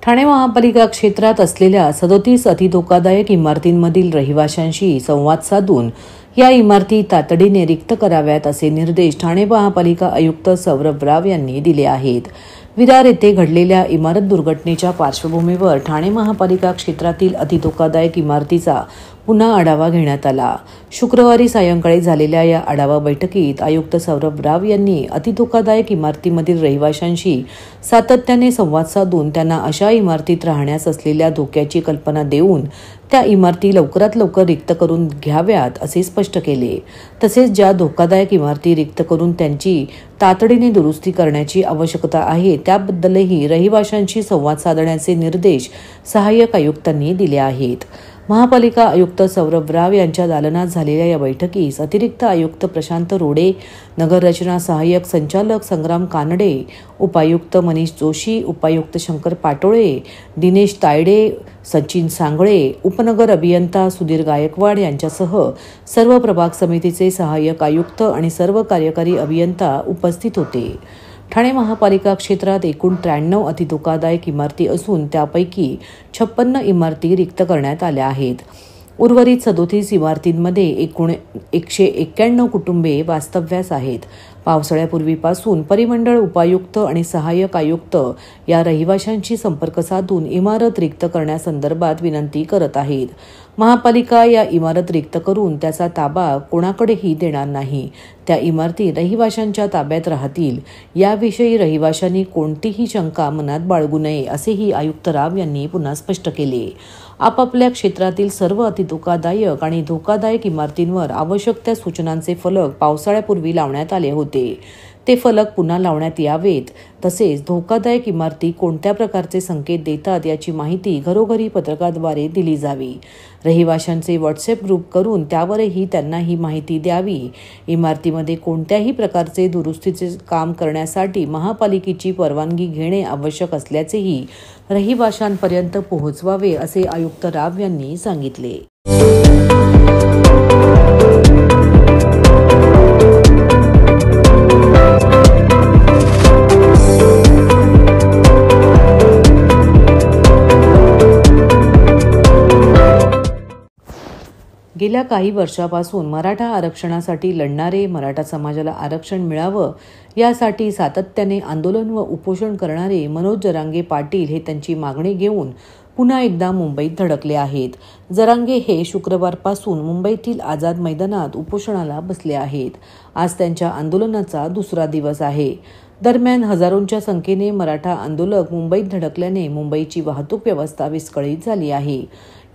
ठाणे महापालिका क्षेत्रात असलेल्या 37 अतिधोकादायक इमारतींमधील रहिवाशांशी संवाद साधून या इमारती तातडीने रिक्त कराव्यात असे निर्देश ठाणे महापालिका आयुक्त सौरभ राव यांनी दिले आहेत। विरार येथे घडलेल्या इमारत दुर्घटनेच्या पार्श्वभूमीवर ठाणे महापालिका क्षेत्रातील अतिधोकादायक इमारतीचा पुन्हा आढावा घेण्यात आला। शुक्रवारी सायंकाळी झालेल्या या आढावा बैठकीत आयुक्त सौरभ राव यांनी अतिधोकादायक इमारतीमधील रहिवाशांशी सातत्याने संवाद साधून त्यांना अशा इमारतीत राहण्यास असलेल्या धोक्याची कल्पना देऊन त्या इमारती लवकरात लवकर रिक्त करून घ्याव्यात असे स्पष्ट केले। तसेच ज्या धोकादायक इमारती रिक्त करून त्यांची तातडीने दुरुस्ती करण्याची आवश्यकता आहे त्याबद्दलही रहिवाशांशी संवाद साधण्याचे निर्देश सहाय्यक आयुक्तांनी दिले आहेत। महापालिका आयुक्त सौरभ राव यांच्या दालनात झालेल्या या बैठकीस अतिरिक्त आयुक्त प्रशांत रोडे, नगररचना सहाय्यक संचालक संग्राम कानडे, उपायुक्त मनीष जोशी, उपायुक्त शंकर पाटोळे, दिनेश तायडे, सचिन सांगळे, उपनगर अभियंता सुधीर गायकवाड यांच्यासह सर्व प्रभाग समितीचे सहाय्यक आयुक्त आणि सर्व कार्यकारी अभियंता उपस्थित होते। ठाणे महापालिका क्षेत्रात एकूण 93 अतिधोकादायक इमारती असून त्यापैकी 56 इमारती रिक्त करण्यात आल्या आहेत। उर्वरित 37 इमारतींमध्ये एकूण 191 कुटुंबे वास्तव्यास आहेत। पावसाळ्यापूर्वीपासून परिमंडळ उपायुक्त आणि सहाय्यक आयुक्त या रहिवाशांशी संपर्क साधून इमारत रिक्त करण्यासंदर्भात विनंती करत आहेत। महापालिका या इमारत रिक्त करून त्याचा ताबा कोणाकडेही देणार नाही। त्या इमारती रहिवाशांच्या ताब्यात राहतील याविषयी रहिवाशांनी कोणतीही शंका मनात बाळगू नये असेही आयुक्त राव यांनी पुन्हा स्पष्ट केले। आपापल्या क्षेत्रातील सर्व अतिधोकादायक आणि धोकादायक इमारतींवर आवश्यक त्या सूचनांचे फलक पावसाळ्यापूर्वी लावण्यात आले होते। ते फलक पुन्हा लावण्यात यावेत। तसेच धोकादायक इमारती कोणत्या प्रकारचे संकेत देतात याची माहिती घरोघरी पत्रकाद्वारे दिली जावी। रहिवाशांचे व्हॉट्सअप ग्रुप करून त्यावरही त्यांना ही माहिती द्यावी। इमारतीमध्ये कोणत्याही प्रकारचे दुरुस्तीचे काम करण्यासाठी महापालिकेची परवानगी घेणे आवश्यक असल्याचेही रहिवाशांपर्यंत पोहोचवावे असे आयुक्त राव यांनी सांगितले। गेल्या काही वर्षापासून मराठा आरक्षणासाठी लढणारे, मराठा समाजाला आरक्षण मिळावं यासाठी सातत्याने आंदोलन व उपोषण करणारे मनोज जरांगे पाटील हे त्यांची मागणी घेऊन पुन्हा एकदा मुंबईत धडकले आहेत। जरांगे हे शुक्रवारपासून मुंबईतील आझाद मैदानात उपोषणाला बसले आहेत। आज त्यांच्या आंदोलनाचा दुसरा दिवस आहे। दरम्यान हजारोंच्या संख्येने मराठा आंदोलक मुंबईत धडकल्याने मुंबईची वाहतूक व्यवस्था विस्कळीत झाली आहे।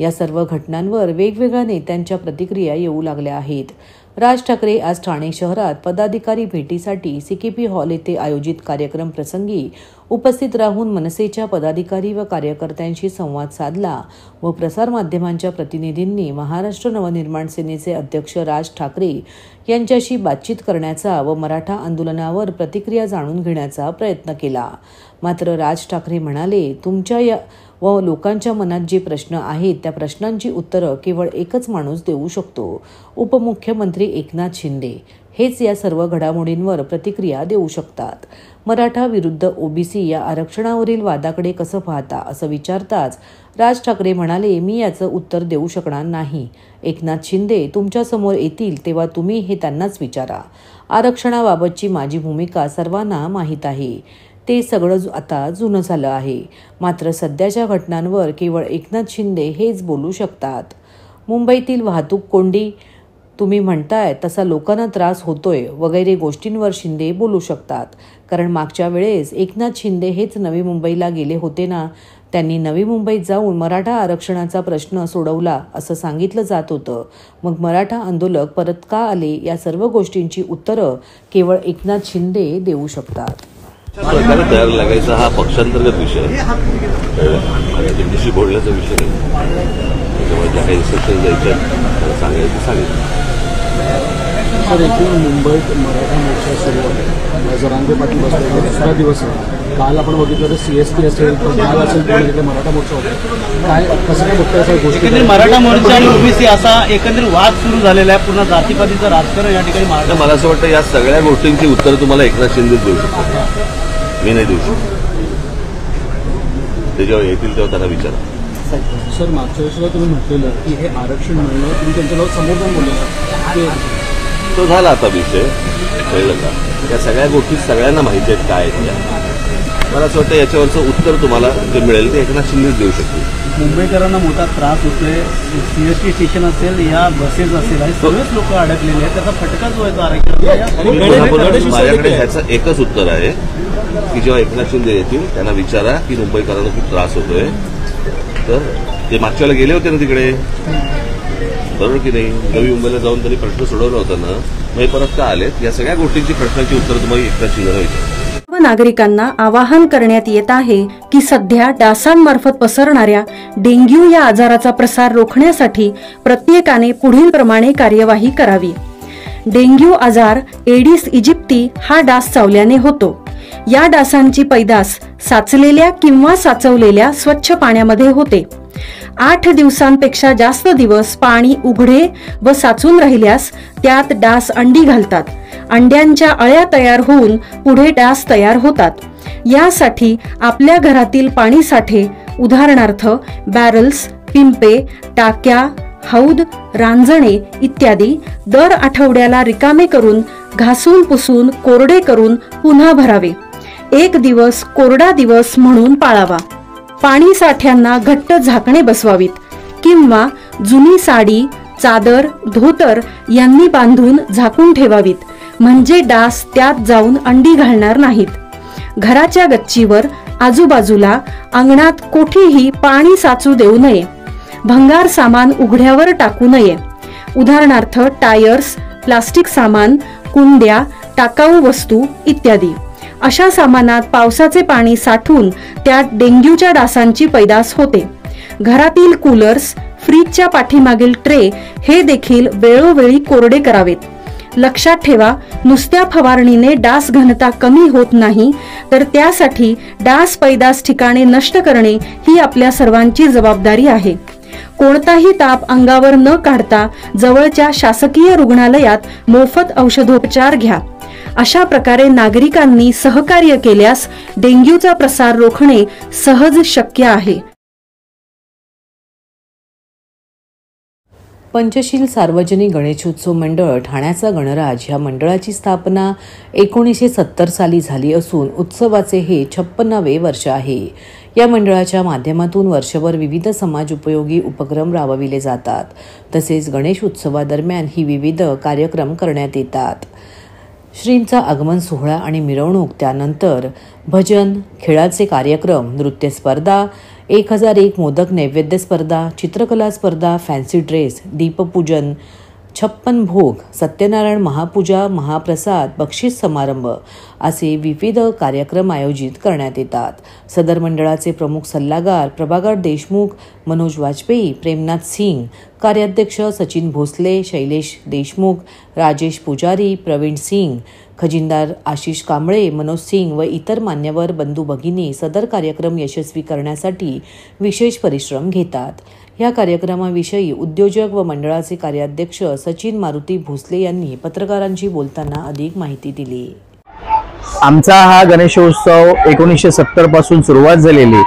या सर्व घटनांवर वेगवेगळ्या नेत्यांच्या प्रतिक्रिया येऊ लागल्या आहेत। राज ठाकरे आज ठाणे शहरात पदाधिकारी भेटीसाठी सीकेपी हॉल येथे आयोजित कार्यक्रम प्रसंगी उपस्थित राहून मनसेच्या पदाधिकारी व कार्यकर्त्यांशी संवाद साधला व प्रसारमाध्यमांच्या प्रतिनिधींनी महाराष्ट्र नवनिर्माण सेनेचे अध्यक्ष राज ठाकरे यांच्याशी बातचीत करण्याचा व मराठा आंदोलनावर प्रतिक्रिया जाणून घेण्याचा प्रयत्न केला। मात्र राज ठाकरे म्हणाले, तुमच्या व लोकांच्या मनात जे प्रश्न आहेत त्या प्रश्नांची उत्तरं केवळ एकच माणूस देऊ शकतो, उपमुख्यमंत्री एकनाथ शिंदे हेच या सर्व घडामोडींवर प्रतिक्रिया देऊ शकतात। मराठा विरुद्ध ओबीसी या आरक्षणावरील वादाकडे कसं पाहता असं विचारताच राज ठाकरे म्हणाले, मी याचं उत्तर देऊ शकणार नाही। एकनाथ शिंदे तुमच्या समोर येतील तेव्हा तुम्ही हे त्यांनाच विचारा। आरक्षणाबाबतची माझी भूमिका सर्वांना माहीत आहे। ते सगळं आता जुनं झालं आहे। मात्र सध्याच्या घटनांवर केवळ एकनाथ शिंदे हेच बोलू शकतात। मुंबईतील वाहतूक कोंडी तुम्ही म्हणताय तसा लोकांना त्रास होतोय वगैरे गोष्टींवर शिंदे बोलू शकतात। कारण मागच्या वेळेस एकनाथ शिंदे हेच नवी मुंबईला गेले होते ना, त्यांनी नवी मुंबईत जाऊन मराठा आरक्षणाचा प्रश्न सोडवला असं सांगितलं जात होतं। मग मराठा आंदोलक परत का आले या सर्व गोष्टींची उत्तरं केवळ एकनाथ शिंदे देऊ शकतात। प्रकारे तयार लागायचा हा पक्षांतर्गत विषय त्यांच्याशी बोलण्याचा विषय नाही। त्याच्यामुळे ज्या काही इन्स्ट्रक्शन द्यायच्या सांगायचं सांगितलं। सर, एकूण मुंबईत मराठा मोर्चा सुरू आहे। जरांगे पाटील बसले दुसरा दिवस आहे। काल आपण बघितलं तर CST असेल तर काल असेल तिथे मराठा मोर्चा होता। काय कसं काय बघताय सर गोष्टी? मराठा मोर्चा आणि ओबीसी असा एकंदरीत वाद सुरू झालेला आहे। पुन्हा जातीपातीचं राजकारण या ठिकाणी मला असं वाटतं या सगळ्या गोष्टींची उत्तर तुम्हाला एकनाथ शिंदे देऊ शकतो, मी नाही देऊ शकतो। ते जेव्हा येतील तेव्हा त्यांना विचारा. सर मागच्या वेळेला तुम्ही म्हटलेलं की हे आरक्षण मिळणं तुम्ही त्यांच्याजवळ समोर जाऊन बोलले तो झाला आता विषय, कळलं का? या सगळ्या गोष्टी सगळ्यांना माहिती आहेत काय आहेत त्या. मला असं वाटतं याच्यावरचं उत्तर तुम्हाला जे मिळेल ते एकनाथ शिंदेच देऊ शकतील. मुंबईकरांना मोठा त्रास होतोय, सीएसटी स्टेशन असेल या बसेस असेल आणि सगळेच लोक अडकलेले आहेत, त्याचा फटका जो आहे तो आरक्षण. माझ्याकडे ह्याचं एकच उत्तर आहे की जेव्हा एकनाथ शिंदे येतील त्यांना विचारा की मुंबईकरांना खूप त्रास होतोय. तर ते मागच्या वेळेला गेले होते ना तिकडे, बरोबर की नाही? नवी मुंबईला जाऊन त्यांनी प्रश्न सोडवला होता ना, मग परत का आलेत? या सगळ्या गोष्टींची प्रश्नांची उत्तर तुम्हाला एकनाथ शिंदेला विचारा. सर्व नागरिकांना आवाहन करण्यात येत आहे की सध्या डासांमार्फत पसरणाऱ्या डेंग्यू या आजाराचा प्रसार रोखण्यासाठी प्रत्येकाने पुढील प्रमाणे कार्यवाही करावी. डेंग्यू आजार एडिस इजिप्ती हा डास चावल्याने होतो. या डासांची पैदास साचलेल्या किंवा साचवलेल्या स्वच्छ पाण्यामध्ये होते. 8 दिवसांपेक्षा जास्त दिवस पाणी उघडे व साचून राहिल्यास त्यात डास अंडी घालतात. अंड्यांच्या अळ्या तयार होऊन पुढे डास तयार होतात. यासाठी आपल्या घरातील पाणी साठे उदाहरणार्थ बॅरल्स, पिंपे, टाक्या, हौद, रांजणे इत्यादी दर आठवड्याला रिकामे करून घासून पुसून कोरडे करून पुन्हा भरावे. 1 दिवस कोरडा दिवस म्हणून पाळावा. पाणी साठ्यांना घट्ट झाकणे बसवावीत किंवा जुनी साडी, चादर, धोतर यांनी बांधून झाकून ठेवावीत, म्हणजे डास त्यात जाऊन अंडी घालणार नाहीत. घराच्या गच्चीवर, आजूबाजूला, अंगणात कोठेही पाणी साचू देऊ नये. भंगार सामान उघड्यावर टाकू नये. उदाहरणार्थ टायर्स, प्लास्टिक सामान, कुंड्या, टाकाऊ वस्तू इत्यादी. अशा सामानात पावसाचे पाणी साठून त्यात डेंग्यूच्या डासांची पैदास होते. घरातील कूलर्स, फ्रीजच्या पाठीमागील ट्रे हे देखील वेळोवेळी कोरडे करावेत. लक्षात ठेवा, नुसत्या फवारणीने डास घनता कमी होत नाही, तर त्यासाठी डास पैदास ठिकाणे नष्ट करणे ही आपल्या सर्वांची जबाबदारी आहे. कोणताही ताप अंगावर न काढता जवळच्या शासकीय रुग्णालयात मोफत औषधोपचार घ्या. अशा प्रकारे नागरिकांनी सहकार्य केल्यास डेंग्यूचा प्रसार रोखणे सहज शक्य आहे. पंचशील सार्वजनिक गणेशोत्सव मंडळ ठाण्याचा गणराज ह्या मंडळाची स्थापना 1970 साली झाली असून उत्सवाचे हे 56वे वर्ष आहे. या मंडळाच्या माध्यमातून वर्षभर विविध समाज उपयोगी उपक्रम राबविले जातात. तसेच गणेश उत्सवादरम्यान ही विविध कार्यक्रम करण्यात येतात. श्रींचा आगमन सोहळा आणि मिरवणूक, त्यानंतर भजन, खेळाचे कार्यक्रम, नृत्य स्पर्धा, 1001 मोदक नैवेद्य स्पर्धा, चित्रकला स्पर्धा, फॅन्सी ड्रेस, दीपपूजन, 56 भोग, सत्यनारायण महापूजा, महाप्रसाद, बक्षीस समारंभ असे विविध कार्यक्रम आयोजित करण्यात येतात. सदर मंडळाचे प्रमुख सल्लागार प्रभाकर देशमुख, मनोज वाजपेयी, प्रेमनाथ सिंग, कार्याध्यक्ष सचिन भोसले, शैलेश देशमुख, राजेश पुजारी, प्रवीण सिंग, खजिनदार आशिष कांबळे, मनोज सिंग व इतर मान्यवर बंधू भगिनी सदर कार्यक्रम यशस्वी करण्यासाठी विशेष परिश्रम घेतात. या कार्यक्रमाविषयी उद्योजक व मंडळाचे कार्याध्यक्ष सचिन मारुती भोसले यांनी पत्रकारांशी बोलताना अधिक माहिती दिली. आमचा हा गणेशोत्सव 1970 पासून सुरुवात झालेली.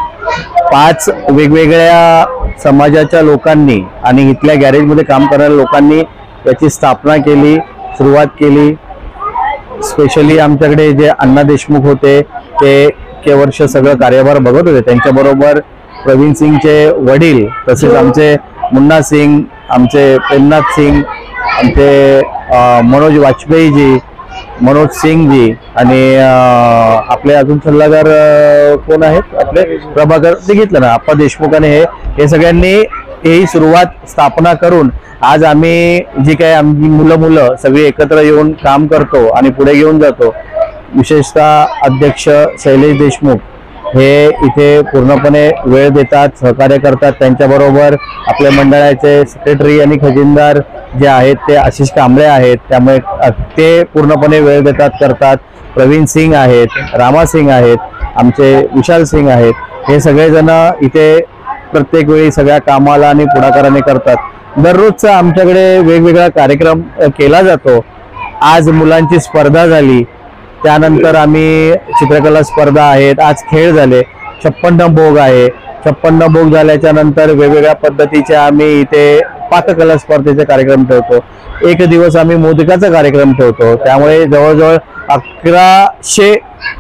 5 वेगवेगळ्या समाजाच्या लोकांनी आणि इथल्या गॅरेजमध्ये काम करणाऱ्या लोकांनी याची स्थापना केली, सुरुवात केली. स्पेशली आमच्याकडे जे अण्णा देशमुख होते ते वर्ष सगळं कार्यभार बघत होते. त्यांच्याबरोबर प्रवीण सिंगचे वडील, तसेच आमचे मुन्ना सिंग, आमचे प्रेमनाथ सिंग, आमचे मनोज वाजपेयीजी, मनोज सिंगजी आणि आपले अजून सल्लागार कोण आहेत आपले प्रभाकर, ते घेतलं ना आप्पा देशमुख, आणि हे सगळ्यांनी ही सुरुवात स्थापना करून आज आम्ही जी काही आमची मुलं सगळी एकत्र येऊन काम करतो आणि पुढे घेऊन जातो. विशेषतः अध्यक्ष शैलेश देशमुख हे इथे पूर्णपणे वेळ देतात, सहकार्य करतात. त्यांच्याबरोबर आपल्या मंडळाचे सेक्रेटरी आणि खजिनदार जे आहेत ते आशिष कांबळे आहेत, त्यामुळे ते पूर्णपणे वेळ देतात, करतात. प्रवीण सिंग आहेत, रामा सिंग आहेत, आमचे विशाल सिंग आहेत. हे सगळेजण इथे प्रत्येक वेळी सगळ्या कामाला आणि पुढाकाराने करतात. दररोजचा आमच्याकडे वेगवेगळा कार्यक्रम केला जातो. आज मुलांची स्पर्धा झाली, त्यानंतर आम्ही चित्रकला स्पर्धा आहेत, आज खेळ झाले. 56 भोग आहे. 56 भोग झाल्याच्या नंतर वेगवेगळ्या पद्धतीचे आम्ही इथे पाककला स्पर्धेचे कार्यक्रम ठेवतो. एक दिवस आम्ही मोदकाचा कार्यक्रम ठेवतो. त्यामुळे जवळजवळ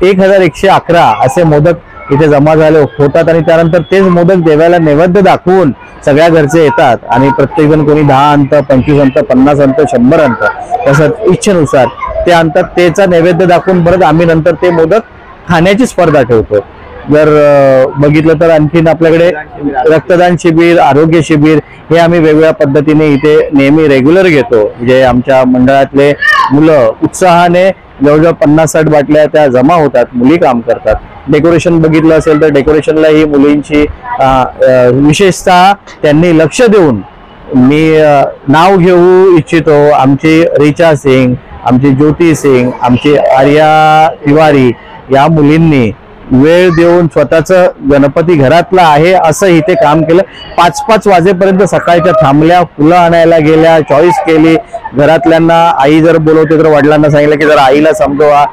1111 असे मोदक इथे जमा झाले होतात आणि त्यानंतर तेच मोदक देवाला नैवेद्य दाखवून सगळ्या घरचे येतात आणि प्रत्येक जण कोणी 10 अंत, 25 अंत, 50 अंत, 100 अंत तसंच इच्छेनुसार ते आणतात. त्याचा नैवेद्य दाखवून परत आम्ही नंतर ते मोदक खाण्याची स्पर्धा ठेवतो. जर बघितलं तर आणखीन आपल्याकडे रक्तदान शिबिर, आरोग्य शिबिर हे आम्ही वेगवेगळ्या पद्धतीने इथे नेहमी रेग्युलर घेतो. जे आमच्या मंडळातले मुलं उत्साहाने जवळजवळ 50-60 बाटल्या त्या जमा होतात. मुली काम करतात. डेकोरेशन बघितलं असेल तर डेकोरेशनला ही मुलींची विशेषतः त्यांनी लक्ष देऊन मी नाव घेऊ इच्छितो. आमची रिचा सिंग, आमची ज्योती सिंग, आमची आर्या तिवारी या मुलींनी वेळ देऊन स्वतःचं गणपती घरातला आहे असं इथे काम केलं. 5-5 वाजेपर्यंत सकाळच्या थांबल्या, फुलं आणायला गेल्या, चॉईस केली. घरातल्यांना आई जर बोलवते तर वडिलांना सांगितलं की जर आईला समजवा,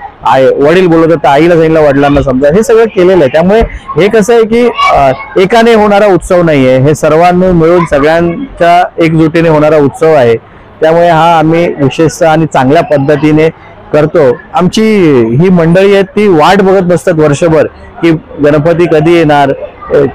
वडील बोलवतात तर आईला सांगितलं वडिलांना समजा. हे सगळं केलेलं आहे. त्यामुळे हे कसं आहे की एकाने होणारा उत्सव नाहीये, हे सर्वांनी मिळून सगळ्यांच्या एकजुटीने होणारा उत्सव आहे. त्यामुळे हा आम्ही विशेषतः आणि चांगल्या पद्धतीने करतो. आमची ही मंडळी आहेत ती वाट बघत बसतात वर्षभर की गणपती कधी येणार,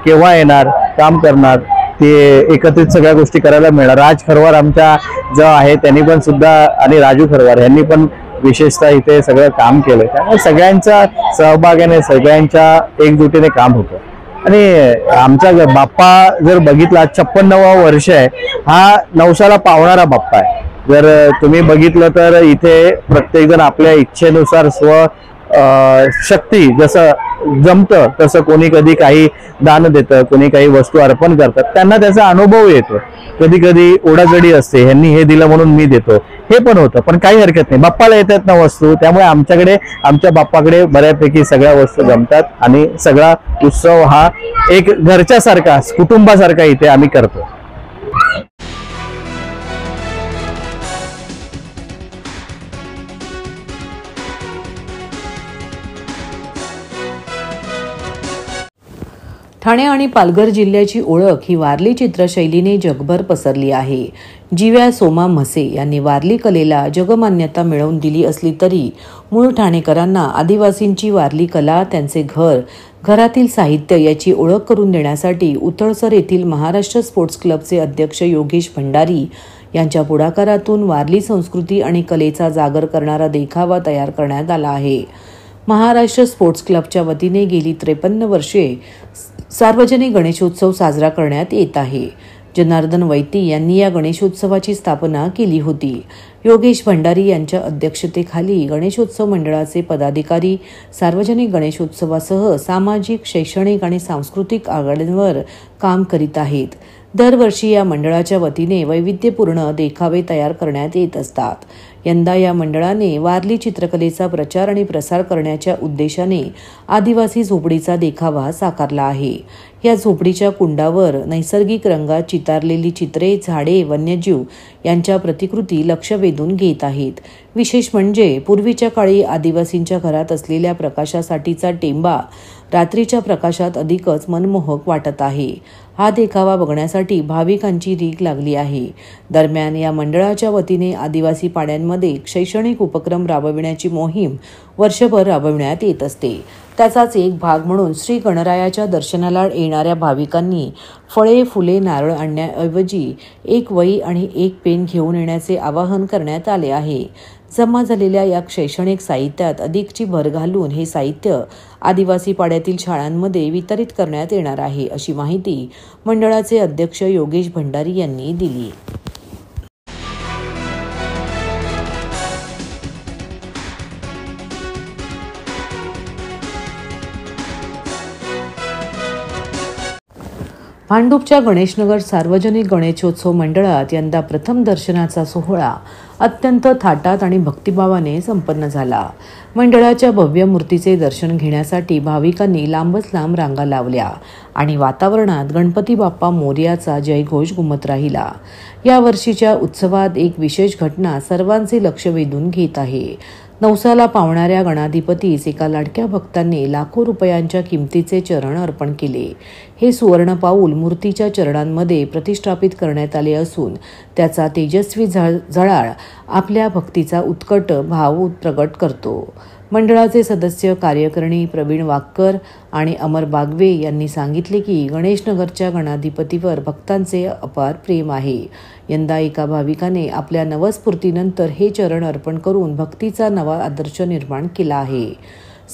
केव्हा येणार, काम करणार, ते एकत्रित सगळ्या गोष्टी करायला मिळणार. राज खरवार आमच्या जो आहे त्यांनी पण सुद्धा आणि राजू खरवार यांनी पण विशेषतः इथे सगळं काम केलं. त्यामुळे सगळ्यांच्या सहभागाने सगळ्यांच्या एकजुटीने काम होतं. आणि आमचा बाप्पा जर बघितला 56वं वर्ष आहे. हा नवसाला पावणारा बाप्पा आहे. जर तुम्ही बघितलं तर इथे प्रत्येक जण आपल्या इच्छेनुसार शक्ती जसं जमतं तसं कोणी कधी काही दान देतं, कोणी काही वस्तू अर्पण करतात. त्यांना त्याचा अनुभव येतो. कधी कधी ओढाजडी असते, ह्यांनी हे दिलं म्हणून मी देतो, हे पण होतं. पण काही हरकत नाही, बाप्पाला येतात ना वस्तू. त्यामुळे आमच्या बाप्पाकडे बऱ्यापैकी सगळ्या वस्तू जमतात आणि सगळा उत्सव हा एक घरच्यासारखा, कुटुंबासारखा इथे आम्ही करतो. ठाणे आणि पालघर जिल्ह्याची ओळख ही वारली चित्रशैलीने जगभर पसरली आहे. जीव्या सोमा म्हसे यांनी वारली कलेला जगमान्यता मिळवून दिली असली तरी मूळ ठाणेकरांना आदिवासींची वारली कला, त्यांचे घर, घरातील साहित्य याची ओळख करून देण्यासाठी उतळसर येथील महाराष्ट्र स्पोर्ट्स क्लबचे अध्यक्ष योगेश भंडारी यांच्या पुढाकारातून वारली संस्कृती आणि कलेचा जागर करणारा देखावा तयार करण्यात आला आहे. महाराष्ट्र स्पोर्ट्स क्लबच्या वतीने गेली 53 वर्षे सार्वजनिक गणेशोत्सव साजरा करण्यात येत आहे. जनार्दन वैती यांनी या गणेशोत्सवाची स्थापना केली होती. योगेश भंडारी यांच्या अध्यक्षतेखाली गणेशोत्सव मंडळाचे पदाधिकारी सार्वजनिक गणेशोत्सवासह सामाजिक, शैक्षणिक आणि सांस्कृतिक आघाड्यांवर काम करीत आहेत. दरवर्षी या मंडळाच्या वतीने वैविध्यपूर्ण देखावे तयार करण्यात येत असतात. यंदा या मंडळाने वारली चित्रकलेचा प्रचार आणि प्रसार करण्याच्या उद्देशाने आदिवासी झोपडीचा देखावा साकारला आहे. या झोपडीच्या कुंडावर नैसर्गिक रंगात चितारलेली चित्रे, झाडे, वन्यजीव यांच्या प्रतिकृती लक्ष वेधून घेत आहेत. विशेष म्हणजे पूर्वीच्या काळी आदिवासींच्या घरात असलेल्या प्रकाशासाठीचा टेंबा रात्रीच्या प्रकाशात अधिकच मनमोहक वाटत आहे. हा देखावा बघण्यासाठी भाविकांची रीघ लागली आहे. दरम्यान या मंडळाच्या वतीने आदिवासी पाड्यांमध्ये शैक्षणिक उपक्रम राबविण्याची मोहीम वर्षभर राबविण्यात येत असते. त्याचाच एक भाग म्हणून श्री गणरायाच्या दर्शनाला येणाऱ्या भाविकांनी फळे, फुले, नारळ आणण्याऐवजी एक वही आणि एक पेन घेऊन येण्याचे आवाहन करण्यात आले आहे. जमा झालेल्या या शैक्षणिक साहित्यात अधिकची भर घालून हे साहित्य आदिवासी पाड्यातील शाळांमध्ये वितरित करण्यात येणार आहे, अशी माहिती मंडळाचे अध्यक्ष योगेश भंडारी यांनी दिली. भांडूपच्या गणेशनगर सार्वजनिक गणेशोत्सव मंडळात यंदा प्रथम दर्शनाचा सोहळा अत्यंत थाटात आणि भक्तिभावाने संपन्न झाला. मंडळाच्या भव्य मूर्तीचे दर्शन घेण्यासाठी भाविकांनी लांबच लांब रांगा लावल्या आणि वातावरणात गणपती बाप्पा मोरयाचा जयघोष घुमत राहिला. या वर्षीच्या उत्सवात एक विशेष घटना सर्वांचे लक्ष वेधून घेत आहे. नवसाला पावणाऱ्या गणाधिपतीस एका लाडक्या भक्तांनी लाखो रुपयांच्या किमतीचे चरण अर्पण केले. हे सुवर्ण पाऊल मूर्तीच्या चरणांमध्ये प्रतिष्ठापित करण्यात आले असून त्याचा तेजस्वी झळाळ आपल्या भक्तीचा उत्कट भाव प्रगट करतो. मंडळाचे सदस्य कार्यकारिणी प्रवीण वाक्कर आणि अमर बागवे यांनी सांगितले की गणेशनगरच्या गणाधिपतीवर भक्तांचे अपार प्रेम आहे. यंदा एका भाविकाने आपल्या नवस्फूर्तीनंतर हे चरण अर्पण करून भक्तीचा नवा आदर्श निर्माण केला आहे.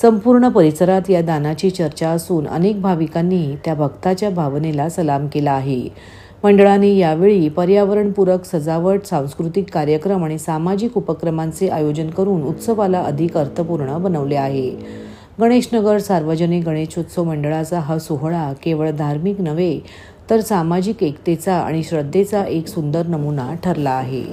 संपूर्ण परिसरात या दानाची चर्चा असून अनेक भाविकांनी त्या भक्ताच्या भावनेला सलाम केला आहे. मंडळाने यावेळी पर्यावरणपूरक सजावट, सांस्कृतिक कार्यक्रम आणि सामाजिक उपक्रमांचे आयोजन करून उत्सवाला अधिक अर्थपूर्ण बनवले आहे. गणेशनगर सार्वजनिक गणेशोत्सव मंडळाचा हा सोहळा केवळ धार्मिक नव्हे तर सामाजिक एकतेचा आणि श्रद्धेचा एक सुंदर नमुना ठरला आहे.